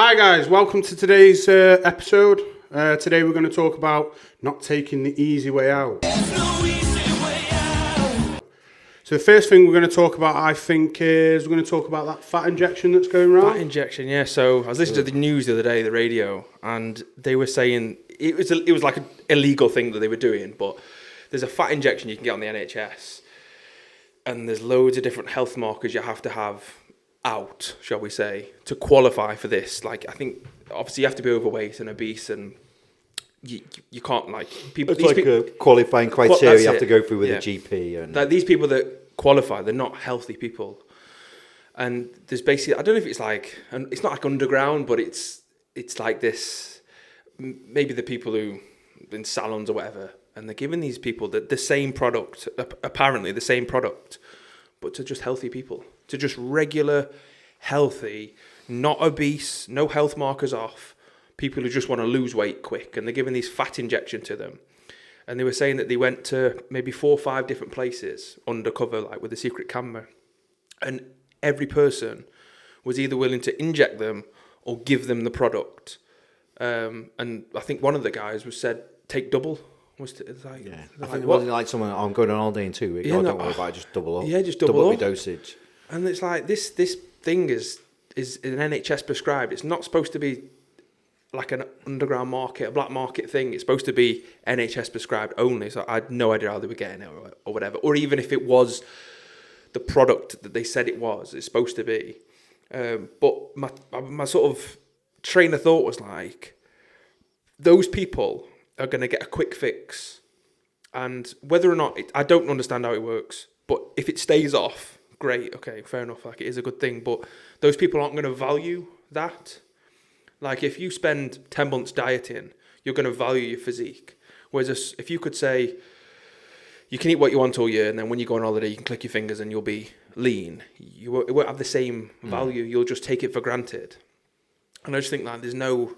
Hi guys, welcome to today's episode. Today we're going to talk about not taking the easy way out. So the first thing we're going to talk about, I think, is we're going to talk about that fat injection that's going around. Fat injection, yeah. So I was listening to the news the other day, the radio, and they were saying it was like an illegal thing that they were doing, but there's a fat injection you can get on the NHS, and there's loads of different health markers you have to have out, shall we say, to qualify for this. Like, I think obviously you have to be overweight and obese, and you can't, like, people. It's like a qualifying criteria you have to go through with a GP, and like these people that qualify, they're not healthy people. And there's basically, I don't know if it's like, and it's not like underground, but it's like this, maybe the people who in salons or whatever, and they're giving these people the same product, apparently the same product, but to just healthy people, to just regular, healthy, not obese, no health markers off, people who just want to lose weight quick, and they're giving these fat injection to them. And they were saying that they went to maybe 4 or 5 different places undercover, like with a secret camera, and every person was either willing to inject them or give them the product. And I think one of the guys was said, take double. Was it like, yeah, I like, think it wasn't like someone, I'm going on holiday in 2 weeks. Yeah, Oh, don't worry about it, just double up. Yeah, just double up up. the dosage. And it's like this thing is an NHS prescribed. It's not supposed to be like an underground market, a black market thing. It's supposed to be NHS prescribed only. So I had no idea how they were getting it or whatever. Or even if it was the product that they said it was, it's supposed to be. But my sort of train of thought was like, those people are going to get a quick fix. And whether or not, I don't understand how it works. But if it stays off, great, okay, fair enough. Like, it is a good thing. But those people aren't going to value that. Like, if you spend 10 months dieting, you're going to value your physique. Whereas if you could say, you can eat what you want all year, and then when you go on holiday, you can click your fingers and you'll be lean. It won't have the same value. You'll just take it for granted. And I just think that there's no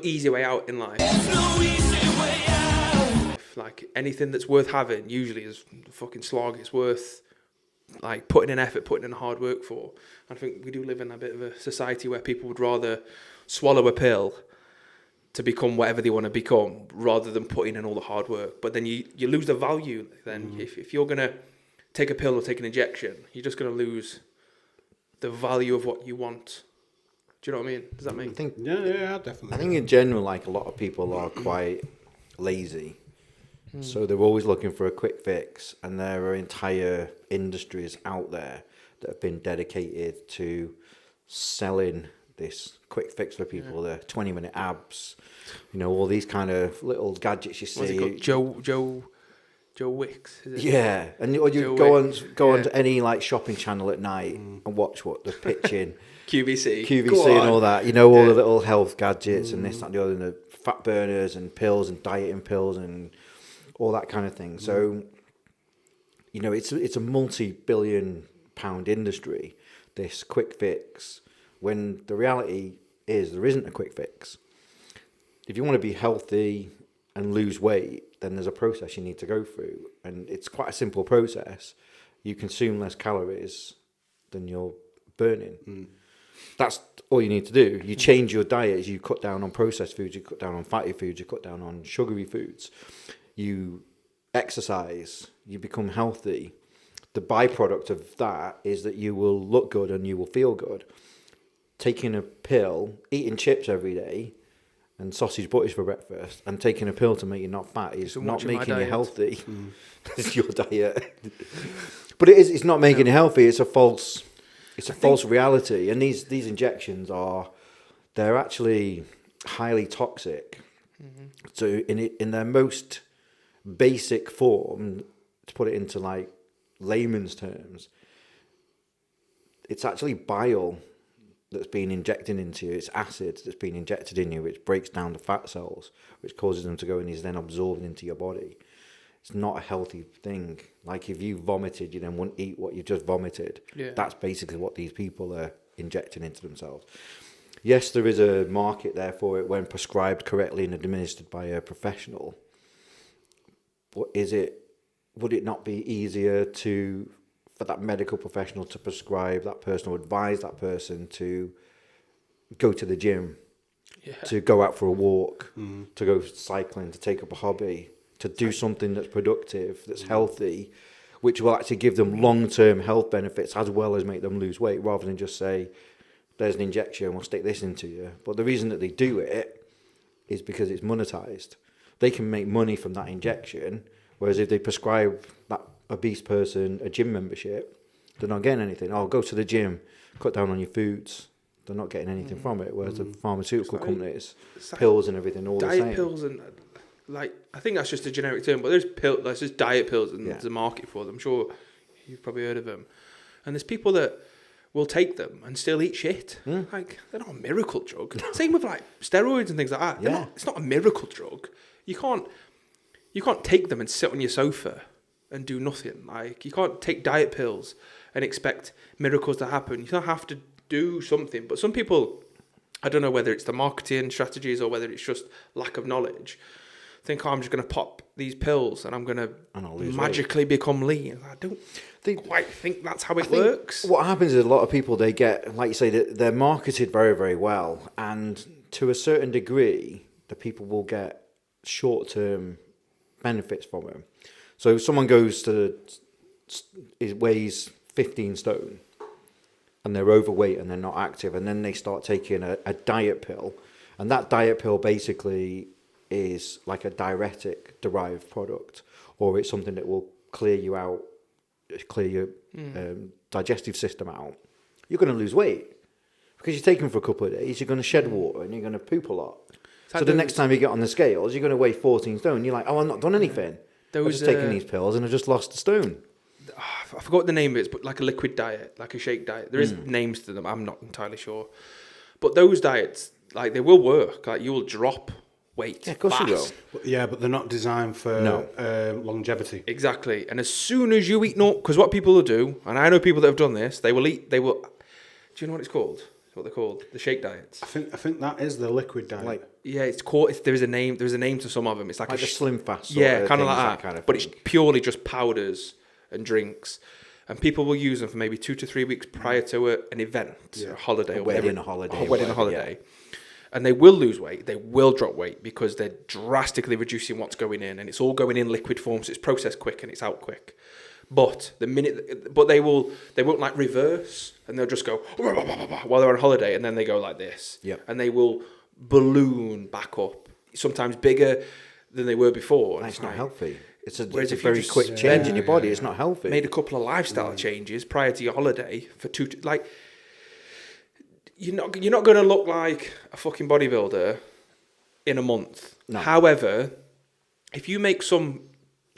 easy way out in life. There's no easy way out. Like, anything that's worth having usually is a fucking slog. It's worth, like, putting in effort, putting in hard work for. I think we do live in a bit of a society where people would rather swallow a pill to become whatever they want to become rather than putting in all the hard work. But then you lose the value then. If you're going to take a pill or take an injection, you're just going to lose the value of what you want. Do you know what I mean? Does that make sense? Yeah, definitely. I think in general, like, a lot of people are quite lazy. So they're always looking for a quick fix, and there are entire industries out there that have been dedicated to selling this quick fix for people. The 20-minute abs, all these kind of little gadgets you see. What's it called? Joe Wicks, is it? Yeah, and you go on to any, like, shopping channel at night and watch what they're pitching. QVC and all that. All the little health gadgets and this, that, and the other, and the fat burners and pills and dieting pills and all that kind of thing. So, it's a multi-billion-pound industry, this quick fix, when the reality is there isn't a quick fix. If you want to be healthy and lose weight, then there's a process you need to go through. And it's quite a simple process. You consume less calories than you're burning. That's all you need to do. You change your diet. You cut down on processed foods. You cut down on fatty foods. You cut down on sugary foods. You exercise. You become healthy. The byproduct of that is that you will look good and you will feel good. Taking a pill, eating chips every day, and sausage butties for breakfast, and taking a pill to make you not fat is not making you healthy. It's your diet. But it's not making you healthy. It's a false reality. And these injections they're actually highly toxic. So in their most basic form, to put it into, like, layman's terms, it's actually bile that's being injected into you. It's acid that's being injected in you, which breaks down the fat cells, which causes them to go and is then absorbed into your body. It's not a healthy thing. Like, if you vomited, you then wouldn't eat what you just vomited. Yeah. That's basically what these people are injecting into themselves. Yes, there is a market there for it when prescribed correctly and administered by a professional. But would it not be easier for that medical professional to prescribe that person or advise that person to go to the gym, Yeah. to go out for a walk, to go cycling, to take up a hobby, to do something that's productive, that's healthy, which will actually give them long-term health benefits as well as make them lose weight, rather than just say, there's an injection, we'll stick this into you. But the reason that they do it is because it's monetized. They can make money from that injection, whereas if they prescribe that obese person a gym membership, they're not getting anything. Oh, go to the gym, cut down on your foods. They're not getting anything from it. Whereas the pharmaceutical companies, pills and everything, all the same. Diet pills and like I think that's just a generic term, but there's just diet pills and Yeah. there's a market for them. I'm sure you've probably heard of them. And there's people that will take them and still eat shit. Like they're not a miracle drug. Same with like steroids and things like that. Yeah. It's not a miracle drug. You can't take them and sit on your sofa and do nothing. Like you can't take diet pills and expect miracles to happen. You don't have to do something. But some people, I don't know whether it's the marketing strategies or whether it's just lack of knowledge, think, oh, I'm just going to pop these pills and I'm going to I'll lose magically become lean. I don't quite think that's how it works. What happens is a lot of people, they get, like you say, they're marketed very, very well. And to a certain degree, the people will get short-term benefits from them. So if someone weighs 15 stone and they're overweight and they're not active, and then they start taking a diet pill, and that diet pill basically is like a diuretic derived product, or it's something that will clear you out, clear your digestive system out, you're going to lose weight because you're taking for a couple of days, you're going to shed water and you're going to poop a lot. So the next time you get on the scales, you're going to weigh 14 stone. You're like, oh, I've not done anything. I've just taken these pills and I've just lost a stone. I forgot what the name is, but like a liquid diet, like a shake diet. There is names to them. I'm not entirely sure. But those diets, like they will work. Like you will drop weight. Yeah, of course you will. fast. Yeah, but they're not designed for longevity. Exactly. And as soon as you eat because what people will do, and I know people that have done this, they will. Do you know what it's called? What they're called? The shake diets. I think that is the liquid diet. Like Yeah, it's called. There's a name to some of them. It's like the Slim Fast. kind of like that. Kind of but it's purely just powders and drinks, and people will use them for maybe 2 to 3 weeks prior to an event, a holiday, A or wedding, whatever. a holiday, a wedding, whatever, a holiday. And they will lose weight. They will drop weight because they're drastically reducing what's going in, and it's all going in liquid form, so it's processed quick and it's out quick. But they won't like reverse, and they'll just go while they're on holiday, and then they go like this. Yep. And they will balloon back up, sometimes bigger than they were before. It's not healthy. It's a Whereas if you very just- quick change in your body. It's not healthy. Made a couple of lifestyle changes prior to your holiday for you're not going to look like a fucking bodybuilder in a month. No. However, if you make some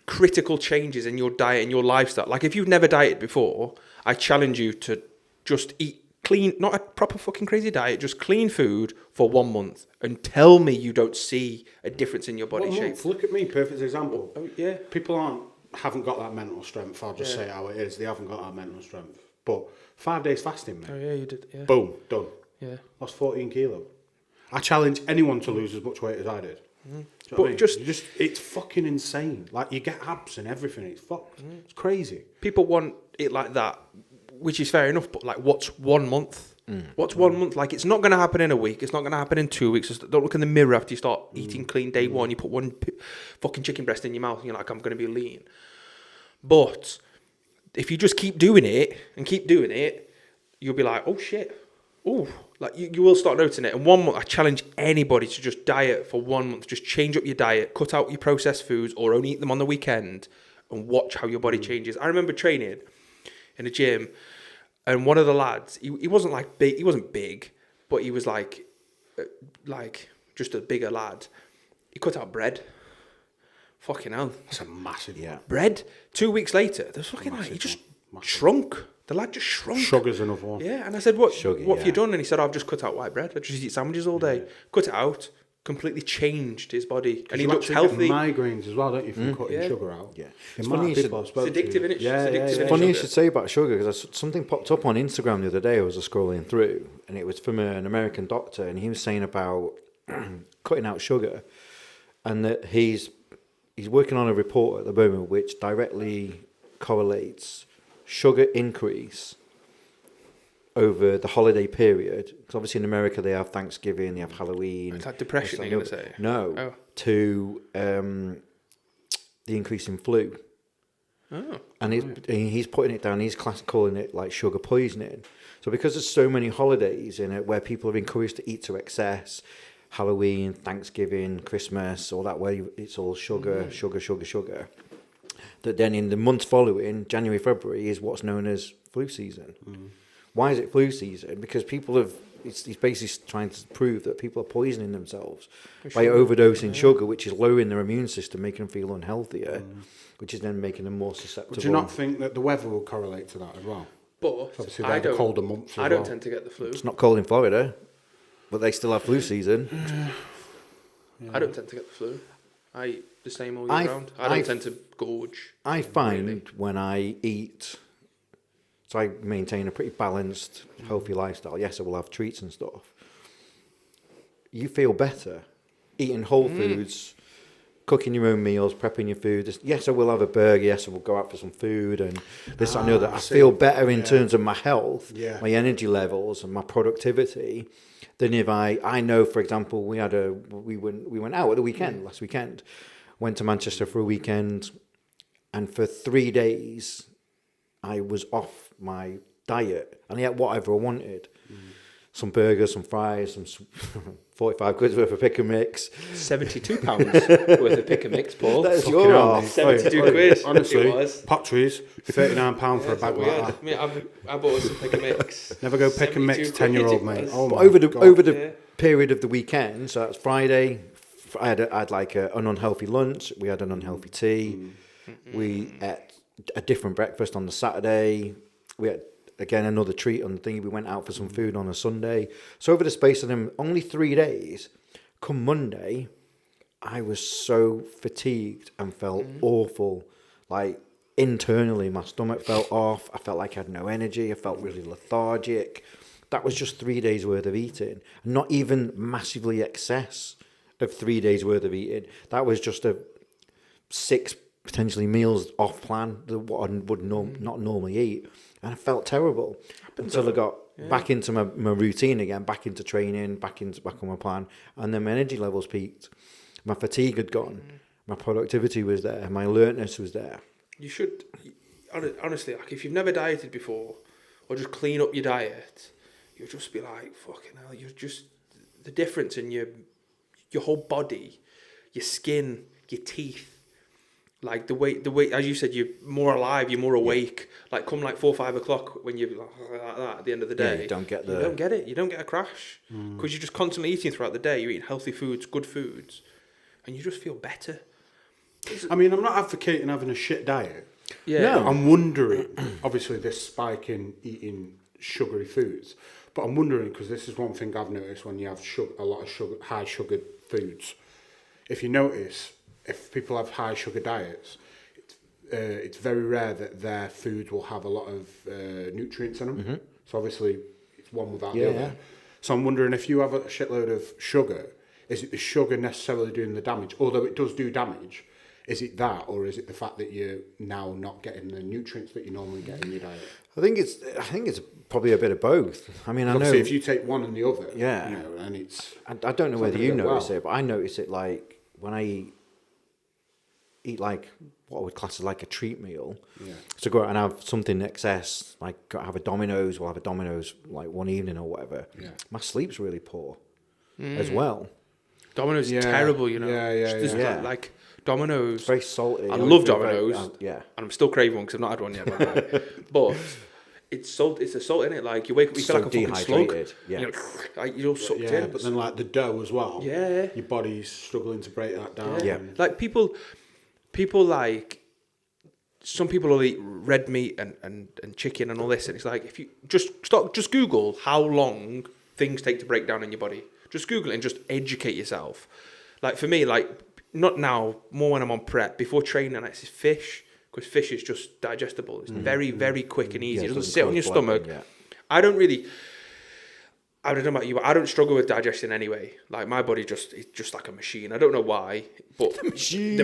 critical changes in your diet and your lifestyle, like if you've never dieted before, I challenge you to just eat clean, not a proper fucking crazy diet, just clean food for 1 month, and tell me you don't see a difference in your body 1 shape. month, look at me, perfect example. Oh, yeah. People haven't got that mental strength. I'll just say how it is. They haven't got that mental strength. But 5 days fasting, mate. Oh yeah, you did. Yeah. Boom, done. Yeah. Lost 14 kilo. I challenge anyone to lose as much weight as I did. Do you know what I mean? It's fucking insane. Like you get abs and everything. It's fucked. It's crazy. People want it like that, which is fair enough. But like, what's 1 month? What's 1 month? Like, it's not going to happen in a week. It's not going to happen in 2 weeks. Just don't look in the mirror after you start eating clean day one. You put one fucking chicken breast in your mouth, and you're like, I'm going to be lean. But if you just keep doing it, you'll be like, oh shit. Oh, like you will start noticing it. And 1 month, I challenge anybody to just diet for 1 month. Just change up your diet, cut out your processed foods, or only eat them on the weekend, and watch how your body changes. I remember training in a gym, and one of the lads, he wasn't like big. He wasn't big, but he was like just a bigger lad. He cut out bread. Fucking hell. It's a massive one. Bread. 2 weeks later, there's fucking like, he just shrunk. The lad just shrunk. Sugar's another one. Yeah, and I said, what Sugar, have you done? And he said, I've just cut out white bread. I just eat sandwiches all day. Cut it out. Completely changed his body. And he You looks actually get healthy. migraines as well, don't you, from cutting sugar out? Yeah. The It's amount funny of you people should- I've spoken It's addictive, to. innit? It's Yeah, addictive, yeah, innit? yeah. Funny you Sugar. should say about sugar, because something popped up on Instagram the other day. I was scrolling through, and it was from an American doctor, and he was saying about cutting out sugar, and that he's working on a report at the moment which directly correlates sugar increase over the holiday period, because obviously in America they have Thanksgiving, they have Halloween. It's like depression, you're going to say? No, Oh. to the increase in flu. Oh. And he's putting it down, he's calling it like sugar poisoning. So because there's so many holidays in it where people are encouraged to eat to excess, Halloween, Thanksgiving, Christmas, all that way, it's all sugar, sugar. That then in the months following, January, February, is what's known as flu season. Why is it flu season? Because people have, it's basically trying to prove that people are poisoning themselves by overdosing sugar, which is lowering their immune system, making them feel unhealthier, which is then making them more susceptible. Would you not think that the weather will correlate to that as well? But obviously they have the colder months as I don't well. tend to get the flu. It's not cold in Florida, but they still have flu season. I don't tend to get the flu. I eat the same all year round. I don't tend to gorge. I find when I eat, so I maintain a pretty balanced, healthy lifestyle. Yes, I will have treats and stuff. You feel better eating whole foods, cooking your own meals, prepping your food. Yes, I will have a burger. Yes, I will go out for some food and this. I know that I feel better in terms of my health, my energy levels, and my productivity than if I know, for example, we went out at the weekend last weekend, went to Manchester for a weekend, and for 3 days I was off my diet and I ate whatever I wanted. Some burgers, some fries, some 45 quid worth of pick and mix. £72 worth of pick and mix, Paul. That is your hell, 72 quid. Honestly, It was. Potteries, £39 for a bag like that. I bought us some pick and mix. Never go pick and mix 72 10-year-old, quid mate. it was. Oh But my over the God. period of the weekend, so that's Friday, I had like an unhealthy lunch. We had an unhealthy tea. We ate a different breakfast on the Saturday. We had again another treat on the thing. We went out for some food on a Sunday. So over the space of them only 3 days, come Monday, I was so fatigued and felt awful. Like internally, my stomach felt off. I felt like I had no energy. I felt really lethargic. That was just 3 days worth of eating. Not even massively excess of 3 days worth of eating. That was just a 6 potentially meals off plan that what I would not normally eat. And I felt terrible until I got back into my routine again, back into training, back on my plan. And then my energy levels peaked. My fatigue had gone. My productivity was there. My alertness was there. You should, honestly, like if you've never dieted before, or just clean up your diet, you'll just be like, fucking hell, you're just, the difference in your whole body, your skin, your teeth, like the way, as you said, you're more alive, you're more awake. Like come like 4 or 5 o'clock when you're like that at the end of the day, you don't get it. You don't get a crash because you're just constantly eating throughout the day. You're eating healthy foods, good foods, and you just feel better. I mean, I'm not advocating having a shit diet. Yeah, No. I'm wondering, obviously, this spike in eating sugary foods, but I'm wondering, because this is one thing I've noticed when you have a lot of sugar, high sugared foods. If you notice, if people have high sugar diets, it's very rare that their food will have a lot of nutrients in them. So obviously, it's one without the other. So I'm wondering, if you have a shitload of sugar, is it the sugar necessarily doing the damage? Although it does do damage, is it that, or is it the fact that you're now not getting the nutrients that you normally get in your diet? I think it's probably a bit of both. I mean, I know Obviously, if you take one and the other, Yeah. you know, and it's... I don't know it's whether not you gonna go notice well. it, but I notice it like when I eat like what I would class as like a treat meal. Yeah. So go out and have something excess, like go have a Domino's. We'll have a Domino's like one evening or whatever. Yeah. My sleep's really poor as well. Domino's Yeah. is terrible, you know. yeah. Like Domino's. It's very salty. I love feel very- Domino's. yeah. And I'm still craving one because I've not had one yet. By the way. But it's salt. It's a salt in it. Like you wake up, you feel So like a fucking slug. dehydrated, yeah. You're sucked Yeah, in. but then like the dough as well. Yeah. Your body's struggling to break that down. Yeah. and- Like people like some people will eat red meat and chicken and all this, and it's like if you just Google how long things take to break down in your body. Just Google it and just educate yourself. Like for me, like not now, more when I'm on prep. Before training, it's fish, because fish is just digestible. It's very, very quick and easy. Yeah, It doesn't sit on your stomach. Yeah. I don't know about you, but I don't struggle with digestion anyway. Like my body it's just like a machine. I don't know why, but the machine.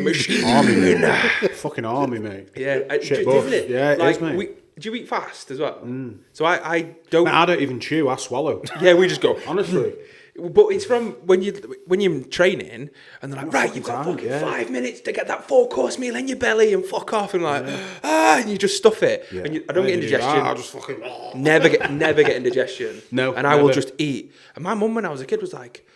Army, mate. Fucking army, mate. Yeah, Shit isn't buff. it? Yeah, it like is, mate. do you eat fast as well? So I don't. I don't even chew. I swallow. Yeah, we just go. Honestly. But it's from when you're training and they're like, right, you've got time, fucking yeah. 5 minutes to get that 4-course meal in your belly and fuck off and like and you just stuff it. Yeah. And I don't get indigestion. I just fucking. Never get indigestion. No, and I will never. just eat. And my mum when I was a kid was like,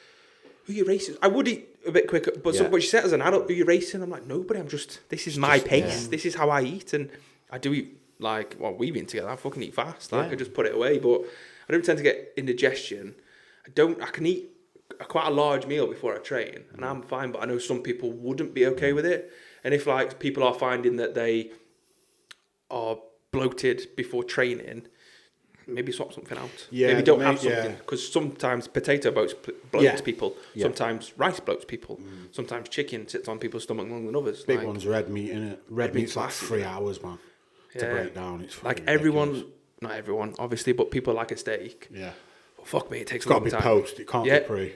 "Who you racing?" I would eat a bit quicker, but Yeah. but she said as an adult, "Who you racing?" I'm like, "Nobody. I'm just. This is my pace. This is how I eat." And I do eat like we've been together. I fucking eat fast. Like Yeah. I just put it away, but I don't tend to get indigestion. I can eat quite a large meal before I train, and I'm fine. But I know some people wouldn't be okay with it. And if like people are finding that they are bloated before training, maybe swap something out. Yeah, maybe don't mate, have something yeah. because sometimes potato bloats Yeah. people. Yeah. Sometimes rice bloats people. Sometimes chicken sits on people's stomach longer than others. Big like, one's red meat, innit? Red meat's meat's like massive, 3 yeah. hours, man. To Yeah. break down. It's like fucking everyone, ridiculous. not everyone, obviously, but people like a steak. Yeah. But fuck me, it takes It's a got long to be time. post. It can't Yeah. be pre.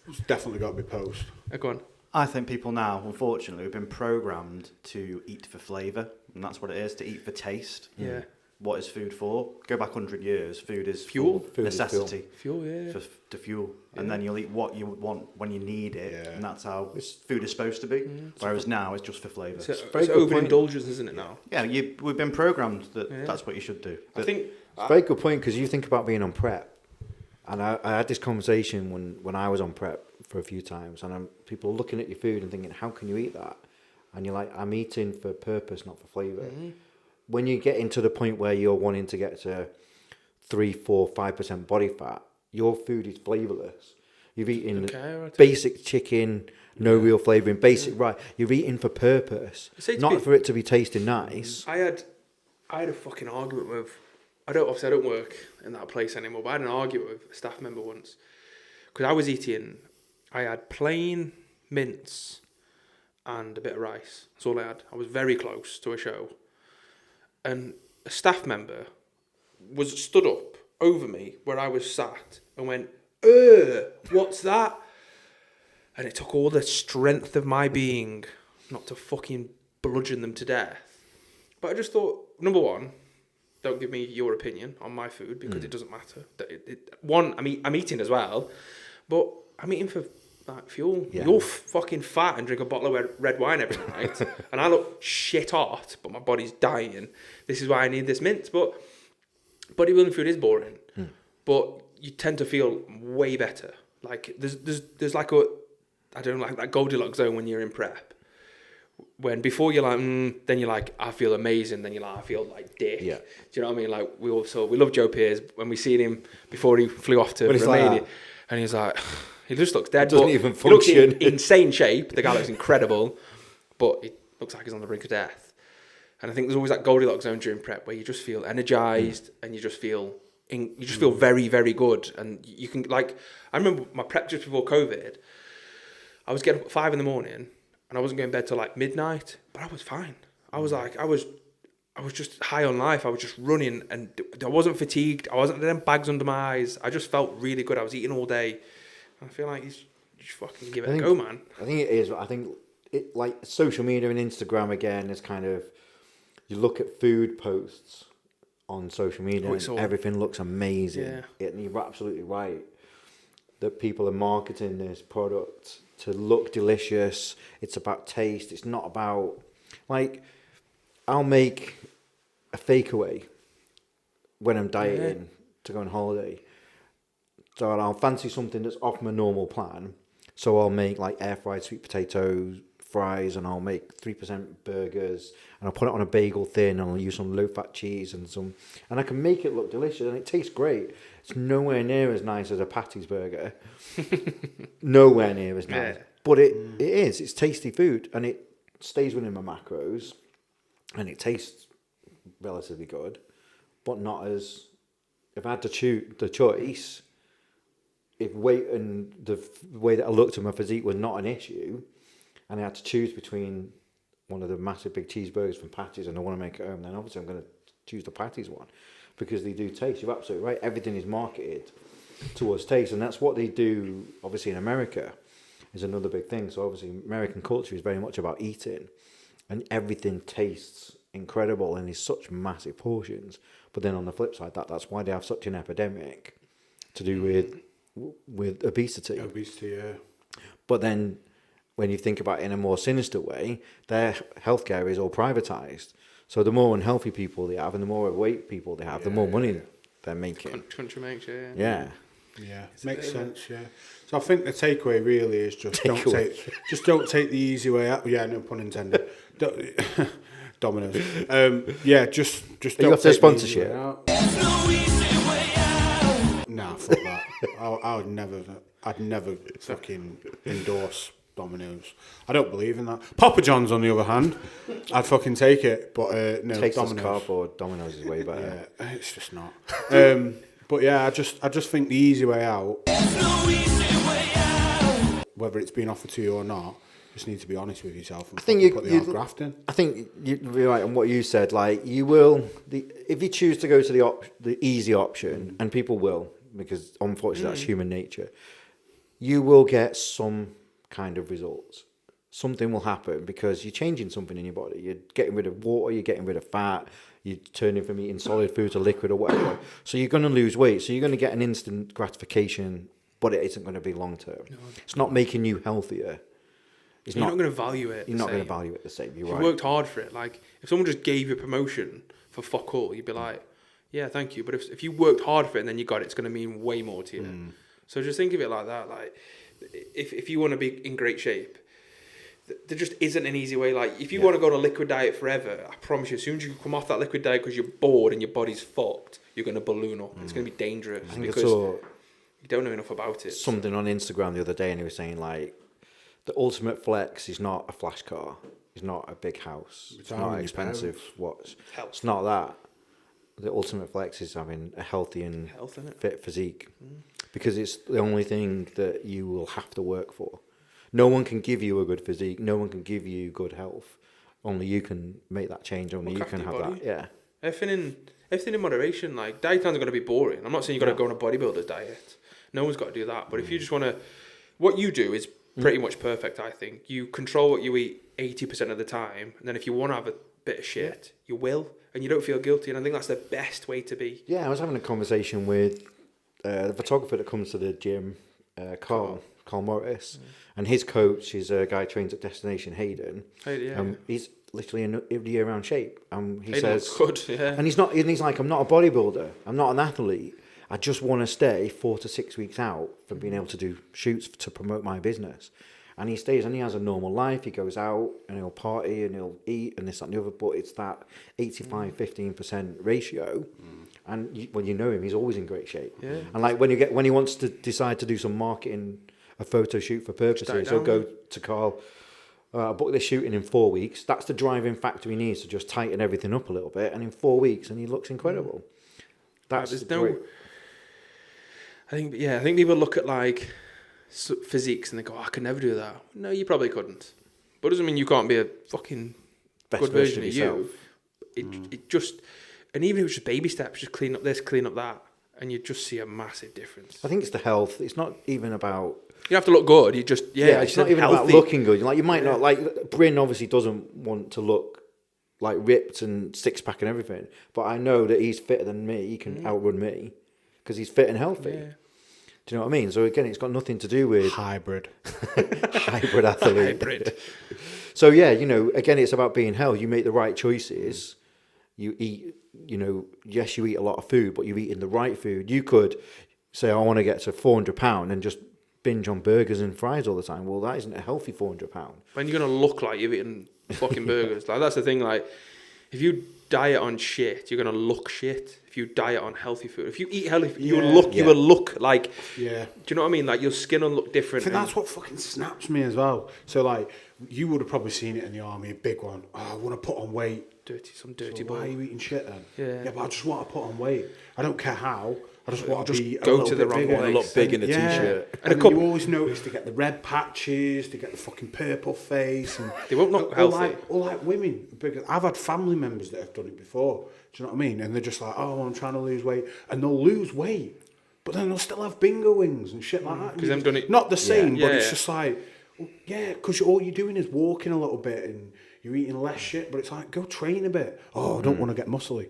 It's definitely got to be post. Go on. I think people now, unfortunately, have been programmed to eat for flavour, and that's what it is, to eat for taste. Yeah. What is food for? Go back 100 years, food is Fuel. for Food is necessity, Fuel, yeah. to fuel. And then you'll eat what you want when you need it, Yeah. and that's how food is supposed to be. Whereas now it's just for flavour. It's, very it's good point. overindulgence, isn't it now? Yeah, we've been programmed that Yeah. that's what you should do. I But think. It's a very good point because you think about being on prep, and I had this conversation when I was on prep for a few times, and people are looking at your food and thinking, how can you eat that? And you're like, I'm eating for purpose, not for flavor. When you get into the point where you're wanting to get to 3, 4, 5% body fat, your food is flavorless. You've eaten Okay, right. basic chicken, no real flavoring, basic rice. You're eating for purpose, Say to not be- for it to be tasting nice. I had a fucking argument with. I don't work in that place anymore, but I had an argument with a staff member once because I was eating. I had plain mince and a bit of rice. That's all I had. I was very close to a show, and a staff member was stood up over me where I was sat and went, what's that?" And it took all the strength of my being not to fucking bludgeon them to death. But I just thought, number one, don't give me your opinion on my food because it doesn't matter. One, I'm eating as well, but I'm eating for like fuel. Yeah. You're fucking fat and drink a bottle of red wine every night, and I look shit hot, but my body's dying. This is why I need this mince. But bodybuilding food is boring, but you tend to feel way better. Like there's like I don't know, like that Goldilocks zone when you're in prep. When before you're like, then you're like, I feel amazing. Then you're like, I feel like dick. Yeah. Do you know what I mean? Like we love Joe Pearce when we seen him before he flew off to But he's like Romania, that. and he's like, he just looks dead. Doesn't but even he looks in function. insane shape. The guy looks incredible, but he looks like he's on the brink of death. And I think there's always that Goldilocks zone during prep where you just feel energized and you just feel very, very good. And you can like, I remember my prep just before COVID. I was getting up at 5 a.m. and I wasn't going to bed till like midnight, but I was fine. I was just high on life. I was just running and I wasn't fatigued. I wasn't having bags under my eyes. I just felt really good. I was eating all day. I feel like you just fucking give it a go, man. I think it is. I think it like social media and Instagram again is kind of, you look at food posts on social media Oh, it's and all- everything looks amazing. Yeah. And you're absolutely right that people are marketing this product to look delicious. It's about taste. It's not about, like, I'll make a fake away when I'm dieting to go on holiday. So I'll fancy something that's off my normal plan. So I'll make like air fried sweet potato fries, and I'll make 3% burgers, and I'll put it on a bagel thin, and I'll use some low fat cheese and I can make it look delicious, and it tastes great. It's nowhere near as nice as a Patty's burger. Nowhere near as nice. Yeah. But it is. It's tasty food, and it stays within my macros, and it tastes relatively good, but not as. If I had to choose the choice, if weight and the way that I looked at my physique was not an issue, and I had to choose between one of the massive big cheeseburgers from Patty's and I want to make it home, then obviously I'm going to choose the Patty's one because they do taste. You're absolutely right. Everything is marketed towards taste, and that's what they do. Obviously, in America, is another big thing. So obviously, American culture is very much about eating, and everything tastes incredible and is such massive portions. But then on the flip side, that's why they have such an epidemic to do with obesity. Obesity, yeah. But then when you think about it in a more sinister way, their healthcare is all privatized. So the more unhealthy people they have and the more overweight people they have, the more money they're making. Country makes, yeah. Yeah. Yeah, makes sense. Yeah. So I think the takeaway really is just don't take the easy way out. Yeah, no pun intended. Domino's. Yeah, just You don't got their take the easy sponsorship? way out. Nah, fuck that. I'd never fucking endorse Domino's. I don't believe in that. Papa John's, on the other hand, I'd fucking take it, but no, Tasteless Domino's. cardboard, Domino's is way better. Yeah, it's just not. But yeah, I just think the easy way out, whether it's been offered to you or not, just need to be honest with yourself and put the hard graft in. I think you're right on what you said. Like you will, if you choose to go to the easy option, and people will, because unfortunately that's human nature, you will get some kind of results. Something will happen because you're changing something in your body. You're getting rid of water, you're getting rid of fat, you're turning from eating solid food to liquid or whatever. So you're going to lose weight. So you're going to get an instant gratification, but it isn't going to be long term. No. It's not making you healthier. You're not going to value it. You're not going to value it the same. You're right. If you worked hard for it. Like if someone just gave you a promotion for fuck all, you'd be like, yeah, thank you. But if you worked hard for it and then you got it, it's going to mean way more to you. So just think of it like that. Like if you want to be in great shape, there just isn't an easy way. Like if you want to go on a liquid diet forever, I promise you, as soon as you come off that liquid diet because you're bored and your body's fucked, you're going to balloon up. It's going to be dangerous because you don't know enough about it. Something on Instagram the other day, and he was saying like, the ultimate flex is not a flash car. It's not a big house. It's not an expensive watch. It's not that. The ultimate flex is having a healthy and fit physique, because it's the only thing that you will have to work for. No one can give you a good physique. No one can give you good health. Only you can make that change. Only you can have that. Yeah. Everything in moderation. Like diet plans are going to be boring. I'm not saying you've got to go on a bodybuilder's diet. No one's got to do that. But if you just want to, what you do is pretty much perfect. I think you control what you eat 80% of the time, and then if you want to have a bit of shit, you will, and you don't feel guilty. And I think that's the best way to be. Yeah, I was having a conversation with the photographer that comes to the gym, Carl Morris, and his coach is a guy who trains at Destination Hayden. He's literally in year-round shape. He says, good, yeah. And he's not. And he's like, I'm not a bodybuilder. I'm not an athlete. I just want to stay 4 to 6 weeks out from being able to do shoots to promote my business. And he stays and he has a normal life. He goes out and he'll party and he'll eat and this, that and the other. But it's that 85-15% ratio. And when you know him, he's always in great shape. Yeah. And like when he wants to decide to do some marketing, a photo shoot for purposes, he'll go to Carl, book this shooting in 4 weeks. That's the driving factor he needs to just tighten everything up a little bit. And in 4 weeks, and he looks incredible. That's great. I think people look at like physiques and they go, I could never do that. No, you probably couldn't. But it doesn't mean you can't be a fucking best good version of yourself. You. It just, and even if it's just baby steps, just clean up this, clean up that, and you just see a massive difference. I think it's the health. It's not even about. You have to look good. You just it's not even healthy. about looking good. Like you might not like Bryn. Obviously, doesn't want to look like ripped and 6-pack and everything. But I know that he's fitter than me. He can outrun me because he's fit and healthy. Yeah. Do you know what I mean? So again, it's got nothing to do with hybrid athlete. Hybrid. So yeah, again, it's about being healthy. You make the right choices. You eat. Yes, you eat a lot of food, but you're eating the right food. You could say, I want to get to 400 pound and just binge on burgers and fries all the time. Well, that isn't a healthy 400 pound. When you're gonna look like you've eaten fucking burgers, like that's the thing. Like, if you diet on shit, you're gonna look shit. If you diet on healthy food, if you eat healthy, you will look like. Yeah. Do you know what I mean? Like your skin will look different. I think that's what fucking snaps me as well. So like, you would have probably seen it in the army, a big one. Oh, I want to put on weight. Dirty boy. Why are you eating shit then? Yeah. Yeah, but I just want to put on weight. I don't care how. I just want to be go to the wrong place. And look big in a t-shirt. And you always notice to get the red patches, to get the fucking purple face, and they won't look healthy. Or like women. Because I've had family members that have done it before. Do you know what I mean? And they're just like, oh, I'm trying to lose weight, and they'll lose weight, but then they'll still have bingo wings and shit like that. Because they've done it not the same, but it's just like, well, yeah, because all you're doing is walking a little bit and you're eating less shit, but it's like, go train a bit. Oh, I don't want to get muscly.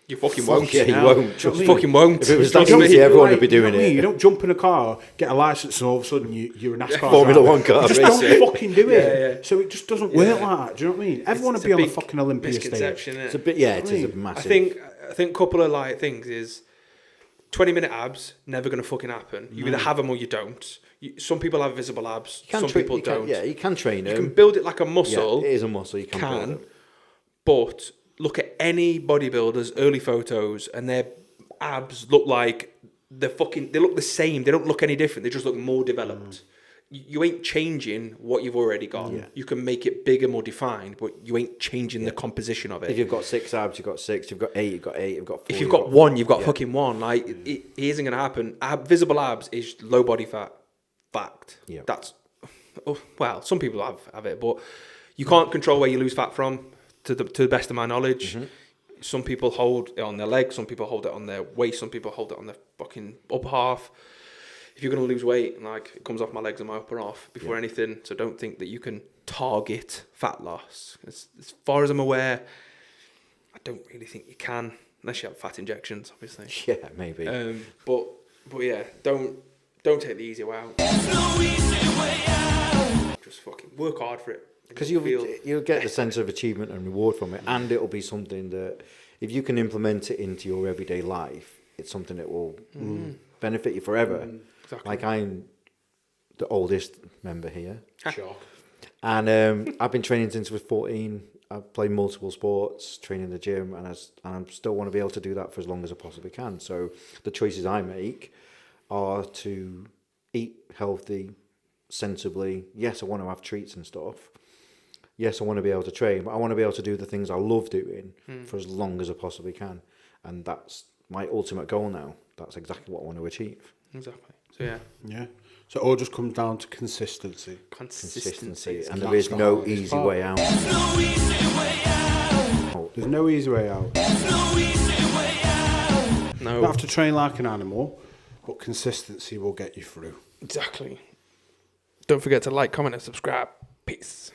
You fucking Fuck won't. Yeah, you hell. won't. Do you know what I You mean? fucking won't. If it was Trust that me. easy, everyone would be You know doing what I mean? it. You don't jump in a car, get a license, and all of a sudden you're a NASCAR Formula driver. One car You just racer. don't fucking do it. Yeah, yeah. So it just doesn't work like that. Do you know what I mean? Everyone It's would be a on the big fucking Olympia stage. misconception, It's innit? a bit, yeah, it I is a mean, massive. I think a couple of like things is 20-minute abs never gonna fucking happen. You either have them or you don't. Some people have visible abs. You can Some people don't. Yeah, you can train You them. can build it like a muscle. Yeah, it is a muscle. You can, build Can, it. but look at any bodybuilder's early photos and their abs look like they look the same. They don't look any different. They just look more developed. You ain't changing what you've already got. Yeah. You can make it bigger, more defined, but you ain't changing the composition of it. If you've got 6 abs, you've got 6. You've got 8, you've got 8. You've got 4. If you've got one, you've got yeah. fucking one. Like it isn't gonna happen. Visible abs is low body fat. Fact. Yeah. That's well, some people have it, but you can't control where you lose fat from. To the best of my knowledge, some people hold it on their legs, some people hold it on their waist, some people hold it on their fucking upper half. If you're gonna lose weight, like it comes off my legs and my upper half before anything, so don't think that you can target fat loss. As far as I'm aware, I don't really think you can, unless you have fat injections, obviously. Yeah, maybe. But yeah, don't take the easy way out. Just fucking work hard for it. Because you'll get the sense of achievement and reward from it, and it'll be something that, if you can implement it into your everyday life, it's something that will benefit you forever. Exactly. Like, I'm the oldest member here, Shock. and I've been training since I was 14. I've played multiple sports, trained in the gym, and I still want to be able to do that for as long as I possibly can. So the choices I make are to eat healthy, sensibly. Yes, I want to have treats and stuff. Yes, I want to be able to train, but I want to be able to do the things I love doing for as long as I possibly can. And that's my ultimate goal now. That's exactly what I want to achieve. Exactly. So yeah, Yeah. So it all just comes down to consistency. consistency. And That's there is the no hardest easy part. way out. There's no easy way out. You don't No, have to train like an animal, but consistency will get you through. exactly. Don't forget to like, comment, and subscribe. Peace.